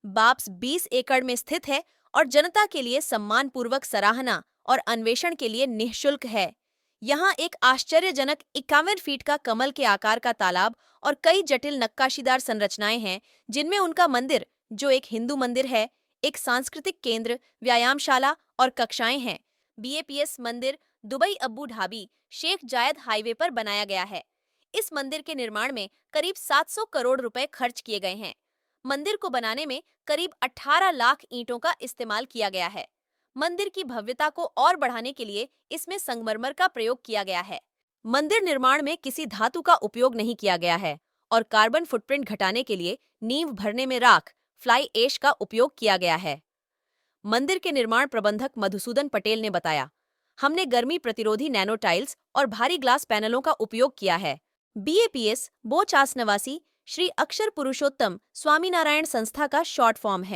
बाप्स 20 एकड़ में स्थित है और जनता के लिए सम्मानपूर्वक सराहना और अन्वेषण के लिए निःशुल्क है। यहाँ एक आश्चर्यजनक 51 फीट का कमल के आकार का तालाब और कई जटिल नक्काशीदार संरचनाएं हैं, जिनमें उनका मंदिर, जो एक हिंदू मंदिर है, एक सांस्कृतिक केंद्र, व्यायामशाला और कक्षाएं हैं। बीएपीएस मंदिर दुबई अब्बू धाबी शेख जायद हाईवे पर बनाया गया है। इस मंदिर के निर्माण में करीब 700 करोड़ रुपए खर्च किए गए हैं। मंदिर को बनाने में करीब 18 लाख ईंटों का इस्तेमाल किया गया है। मंदिर की भव्यता को और बढ़ाने के लिए इसमें संगमरमर का प्रयोग किया गया है। मंदिर निर्माण में किसी धातु का उपयोग नहीं किया गया है और कार्बन फुटप्रिंट घटाने के लिए नींव भरने में राख, फ्लाई ऐश का उपयोग किया गया है। मंदिर के निर्माण प्रबंधक मधुसूदन पटेल ने बताया, हमने गर्मी प्रतिरोधी नैनो टाइल्स और भारी ग्लास पैनलों का उपयोग किया है। बीएपीएस बोचास नवासी श्री अक्षर पुरुषोत्तम स्वामीनारायण संस्था का शॉर्ट फॉर्म है।